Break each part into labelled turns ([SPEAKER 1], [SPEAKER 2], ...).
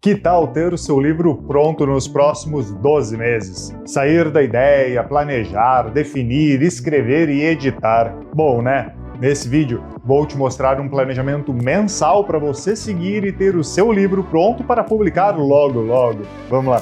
[SPEAKER 1] Que tal ter o seu livro pronto nos próximos 12 meses? Sair da ideia, planejar, definir, escrever e editar. Bom, né? Nesse vídeo, vou te mostrar um planejamento mensal para você seguir e ter o seu livro pronto para publicar logo. Vamos lá!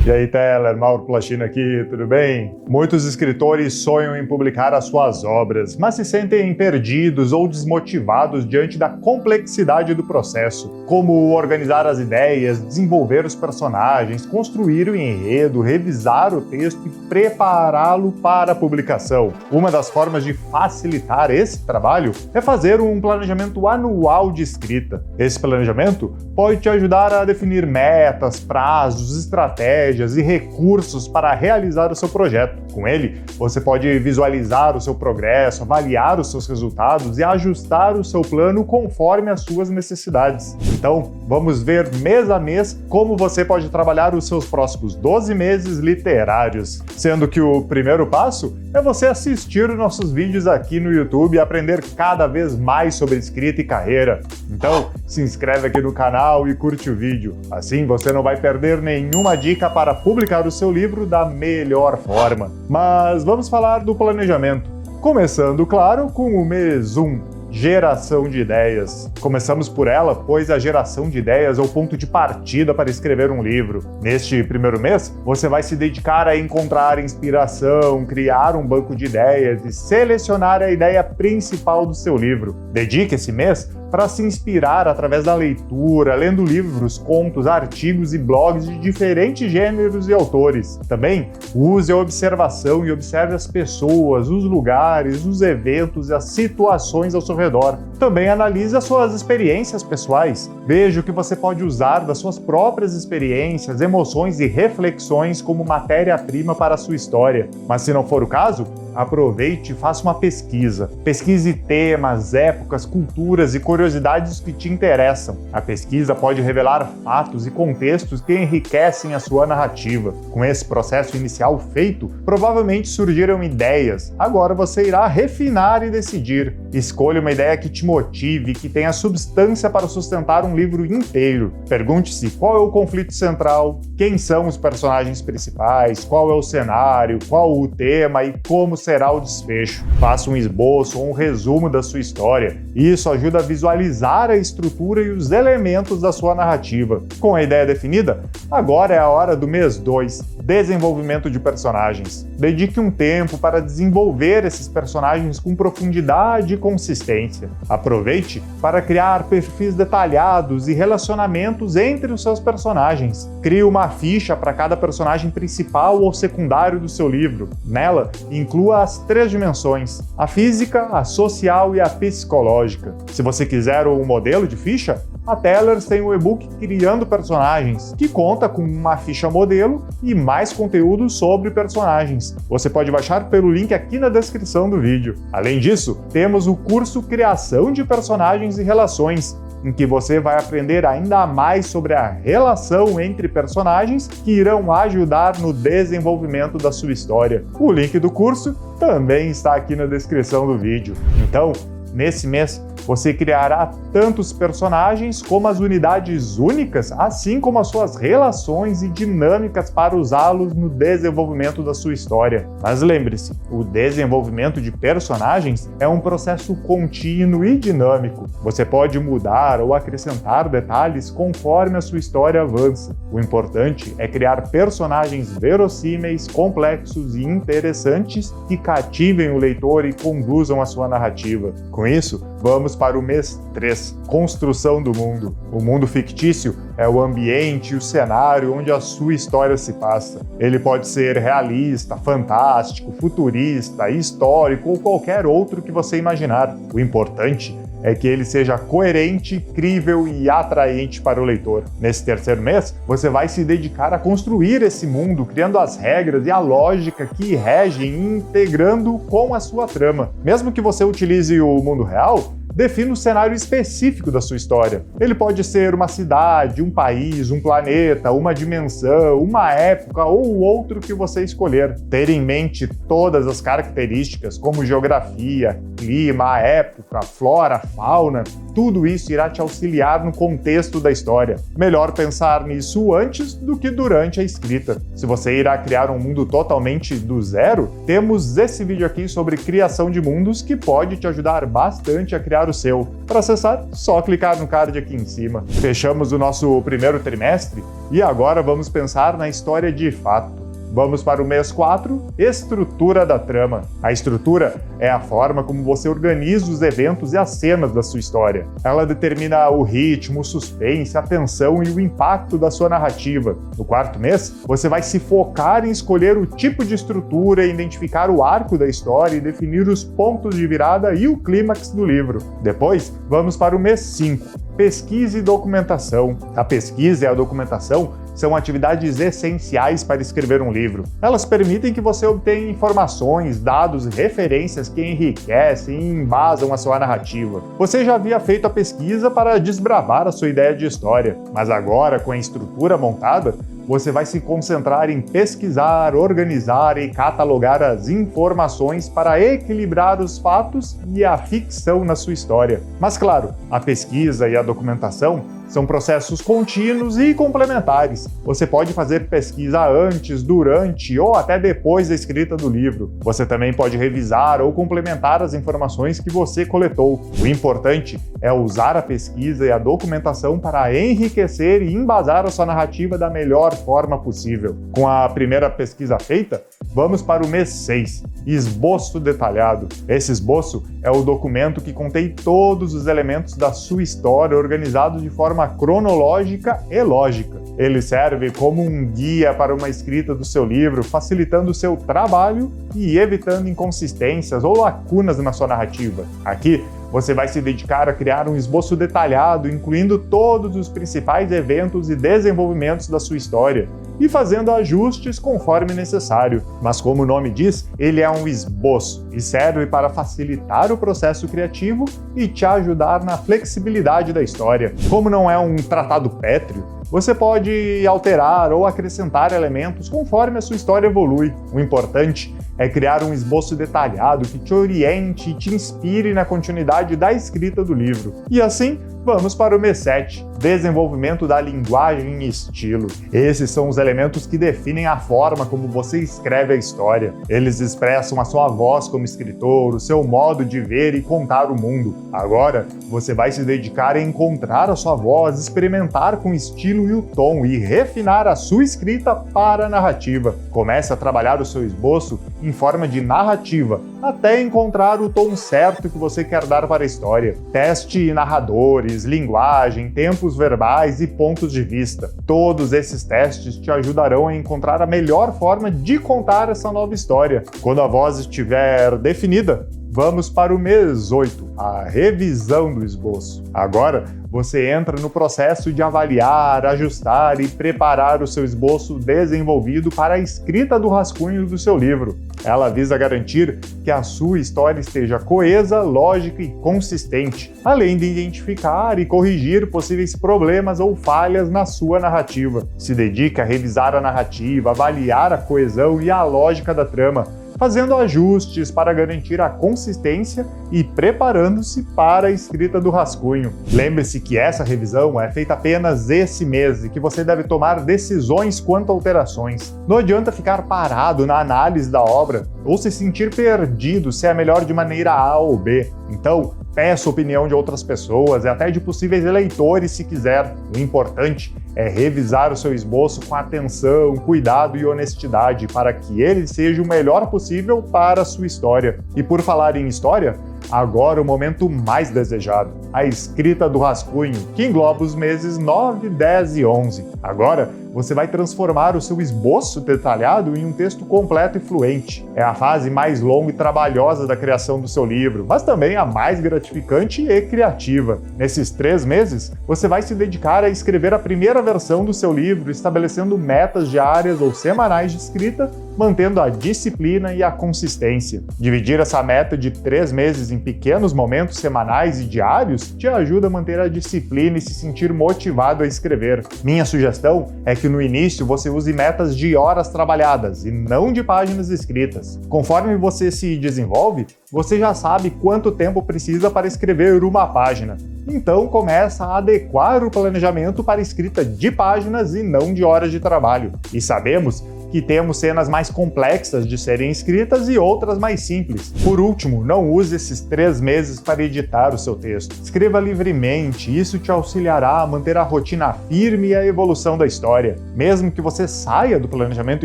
[SPEAKER 1] E aí, Teller, Mauro Plachino aqui, tudo bem? Muitos escritores sonham em publicar as suas obras, mas se sentem perdidos ou desmotivados diante da complexidade do processo, como organizar as ideias, desenvolver os personagens, construir o enredo, revisar o texto e prepará-lo para a publicação. Uma das formas de facilitar esse trabalho é fazer um planejamento anual de escrita. Esse planejamento pode te ajudar a definir metas, prazos, estratégias e recursos para realizar o seu projeto. Com ele, você pode visualizar o seu progresso, avaliar os seus resultados e ajustar o seu plano conforme as suas necessidades. Então, vamos ver mês a mês como você pode trabalhar os seus próximos 12 meses literários. Sendo que o primeiro passo é você assistir nossos vídeos aqui no YouTube e aprender cada vez mais sobre escrita e carreira. Então, se inscreve aqui no canal e curte o vídeo. Assim você não vai perder nenhuma dica para publicar o seu livro da melhor forma. Mas vamos falar do planejamento. Começando, claro, com o mês 1. Geração de ideias. Começamos por ela, pois a geração de ideias é o ponto de partida para escrever um livro. Neste primeiro mês, você vai se dedicar a encontrar inspiração, criar um banco de ideias e selecionar a ideia principal do seu livro. Dedique esse mês para se inspirar através da leitura, lendo livros, contos, artigos e blogs de diferentes gêneros e autores. Também use a observação e observe as pessoas, os lugares, os eventos e as situações ao seu redor. Também analise as suas experiências pessoais. Veja o que você pode usar das suas próprias experiências, emoções e reflexões como matéria-prima para a sua história. Mas se não for o caso, aproveite e faça uma pesquisa. Pesquise temas, épocas, culturas e curiosidades que te interessam. A pesquisa pode revelar fatos e contextos que enriquecem a sua narrativa. Com esse processo inicial feito, provavelmente surgiram ideias. Agora você irá refinar e decidir. Escolha uma ideia que te motive, que tenha substância para sustentar um livro inteiro. Pergunte-se qual é o conflito central, quem são os personagens principais, qual é o cenário, qual o tema e como será o desfecho. Faça um esboço ou um resumo da sua história. Isso ajuda a visualizar a estrutura e os elementos da sua narrativa. Com a ideia definida, agora é a hora do mês 2, desenvolvimento de personagens. Dedique um tempo para desenvolver esses personagens com profundidade e consistência. Aproveite para criar perfis detalhados e relacionamentos entre os seus personagens. Crie uma ficha para cada personagem principal ou secundário do seu livro. Nela, inclua as 3 dimensões: a física, a social e a psicológica. Se você quiser um modelo de ficha, a Tellers tem o e-book Criando Personagens, que conta com uma ficha modelo e mais conteúdo sobre personagens. Você pode baixar pelo link aqui na descrição do vídeo. Além disso, temos o curso Criação de Personagens e Relações, em que você vai aprender ainda mais sobre a relação entre personagens que irão ajudar no desenvolvimento da sua história. O link do curso também está aqui na descrição do vídeo. Então, nesse mês, você criará tanto os personagens como as unidades únicas, assim como as suas relações e dinâmicas para usá-los no desenvolvimento da sua história. Mas lembre-se, o desenvolvimento de personagens é um processo contínuo e dinâmico. Você pode mudar ou acrescentar detalhes conforme a sua história avança. O importante é criar personagens verossímeis, complexos e interessantes que cativem o leitor e conduzam a sua narrativa. Com isso, vamos para o mês 3, construção do mundo. O mundo fictício é o ambiente e o cenário onde a sua história se passa. Ele pode ser realista, fantástico, futurista, histórico ou qualquer outro que você imaginar. O importante é que ele seja coerente, crível e atraente para o leitor. Nesse terceiro mês, você vai se dedicar a construir esse mundo, criando as regras e a lógica que regem e integrando com a sua trama. Mesmo que você utilize o mundo real, defina o cenário específico da sua história. Ele pode ser uma cidade, um país, um planeta, uma dimensão, uma época ou outro que você escolher. Ter em mente todas as características, como geografia, clima, a época, flora, fauna, tudo isso irá te auxiliar no contexto da história. Melhor pensar nisso antes do que durante a escrita. Se você irá criar um mundo totalmente do zero, temos esse vídeo aqui sobre criação de mundos que pode te ajudar bastante a criar o seu. Para acessar, só clicar no card aqui em cima. Fechamos o nosso primeiro trimestre e agora vamos pensar na história de fato. Vamos para o mês 4, estrutura da trama. A estrutura é a forma como você organiza os eventos e as cenas da sua história. Ela determina o ritmo, o suspense, a tensão e o impacto da sua narrativa. No quarto mês, você vai se focar em escolher o tipo de estrutura, identificar o arco da história e definir os pontos de virada e o clímax do livro. Depois, vamos para o mês 5, pesquisa e documentação. A pesquisa e a documentação são atividades essenciais para escrever um livro. Elas permitem que você obtenha informações, dados e referências que enriquecem e embasam a sua narrativa. Você já havia feito a pesquisa para desbravar a sua ideia de história, mas agora, com a estrutura montada, você vai se concentrar em pesquisar, organizar e catalogar as informações para equilibrar os fatos e a ficção na sua história. Mas claro, a pesquisa e a documentação são processos contínuos e complementares. Você pode fazer pesquisa antes, durante ou até depois da escrita do livro. Você também pode revisar ou complementar as informações que você coletou. O importante é usar a pesquisa e a documentação para enriquecer e embasar a sua narrativa da melhor forma possível. Com a primeira pesquisa feita, vamos para o mês 6, esboço detalhado. Esse esboço é o documento que contém todos os elementos da sua história organizados de forma cronológica e lógica. Ele serve como um guia para uma escrita do seu livro, facilitando o seu trabalho e evitando inconsistências ou lacunas na sua narrativa. Aqui, você vai se dedicar a criar um esboço detalhado, incluindo todos os principais eventos e desenvolvimentos da sua história, e fazendo ajustes conforme necessário. Mas como o nome diz, ele é um esboço e serve para facilitar o processo criativo e te ajudar na flexibilidade da história. Como não é um tratado pétreo, você pode alterar ou acrescentar elementos conforme a sua história evolui. O importante é criar um esboço detalhado que te oriente e te inspire na continuidade da escrita do livro. E assim, vamos para o mês 7, desenvolvimento da linguagem e estilo. Esses são os elementos que definem a forma como você escreve a história. Eles expressam a sua voz como escritor, o seu modo de ver e contar o mundo. Agora, você vai se dedicar a encontrar a sua voz, experimentar com o estilo e o tom e refinar a sua escrita para a narrativa. Comece a trabalhar o seu esboço em forma de narrativa, até encontrar o tom certo que você quer dar para a história. Teste narradores, linguagem, tempos verbais e pontos de vista. Todos esses testes te ajudarão a encontrar a melhor forma de contar essa nova história. Quando a voz estiver definida, vamos para o mês 8, a revisão do esboço. Agora, você entra no processo de avaliar, ajustar e preparar o seu esboço desenvolvido para a escrita do rascunho do seu livro. Ela visa garantir que a sua história esteja coesa, lógica e consistente, além de identificar e corrigir possíveis problemas ou falhas na sua narrativa. Se dedica a revisar a narrativa, avaliar a coesão e a lógica da trama, fazendo ajustes para garantir a consistência e preparando-se para a escrita do rascunho. Lembre-se que essa revisão é feita apenas esse mês e que você deve tomar decisões quanto a alterações. Não adianta ficar parado na análise da obra ou se sentir perdido se é melhor de maneira A ou B. Então, peça a opinião de outras pessoas e até de possíveis leitores se quiser. O importante é revisar o seu esboço com atenção, cuidado e honestidade para que ele seja o melhor possível para a sua história. E por falar em história, agora o momento mais desejado, a escrita do rascunho, que engloba os meses 9, 10 e 11. Agora, você vai transformar o seu esboço detalhado em um texto completo e fluente. É a fase mais longa e trabalhosa da criação do seu livro, mas também a mais gratificante e criativa. Nesses 3 meses, você vai se dedicar a escrever a primeira versão do seu livro, estabelecendo metas diárias ou semanais de escrita mantendo a disciplina e a consistência. Dividir essa meta de 3 meses em pequenos momentos semanais e diários te ajuda a manter a disciplina e se sentir motivado a escrever. Minha sugestão é que no início você use metas de horas trabalhadas e não de páginas escritas. Conforme você se desenvolve, você já sabe quanto tempo precisa para escrever uma página. Então começa a adequar o planejamento para a escrita de páginas e não de horas de trabalho. E sabemos que temos cenas mais complexas de serem escritas e outras mais simples. Por último, não use esses 3 meses para editar o seu texto. Escreva livremente, isso te auxiliará a manter a rotina firme e a evolução da história. Mesmo que você saia do planejamento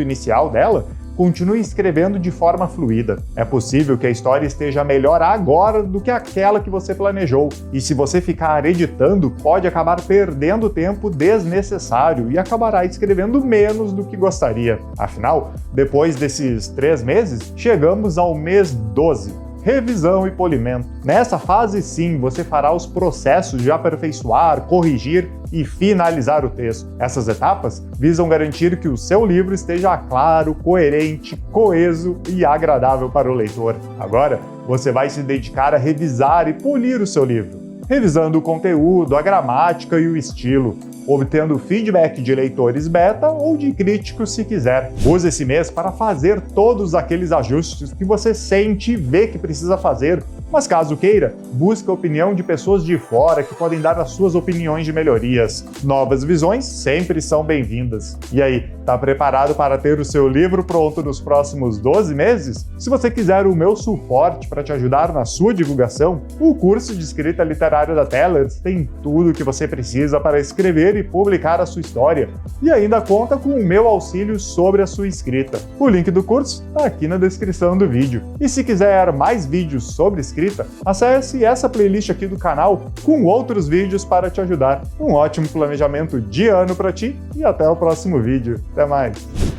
[SPEAKER 1] inicial dela, continue escrevendo de forma fluida. É possível que a história esteja melhor agora do que aquela que você planejou, e se você ficar editando, pode acabar perdendo tempo desnecessário e acabará escrevendo menos do que gostaria. Afinal, depois desses 3 meses, chegamos ao mês 12. Revisão e polimento. Nessa fase, sim, você fará os processos de aperfeiçoar, corrigir e finalizar o texto. Essas etapas visam garantir que o seu livro esteja claro, coerente, coeso e agradável para o leitor. Agora, você vai se dedicar a revisar e polir o seu livro, revisando o conteúdo, a gramática e o estilo, obtendo feedback de leitores beta ou de críticos se quiser. Use esse mês para fazer todos aqueles ajustes que você sente e vê que precisa fazer, mas caso queira, busque a opinião de pessoas de fora que podem dar as suas opiniões de melhorias. Novas visões sempre são bem-vindas. E aí, tá preparado para ter o seu livro pronto nos próximos 12 meses? Se você quiser o meu suporte para te ajudar na sua divulgação, o curso de escrita literária da Tellers tem tudo o que você precisa para escrever e publicar a sua história, e ainda conta com o meu auxílio sobre a sua escrita. O link do curso está aqui na descrição do vídeo. E se quiser mais vídeos sobre escrita, acesse essa playlist aqui do canal com outros vídeos para te ajudar. Um ótimo planejamento de ano para ti e até o próximo vídeo. Até mais!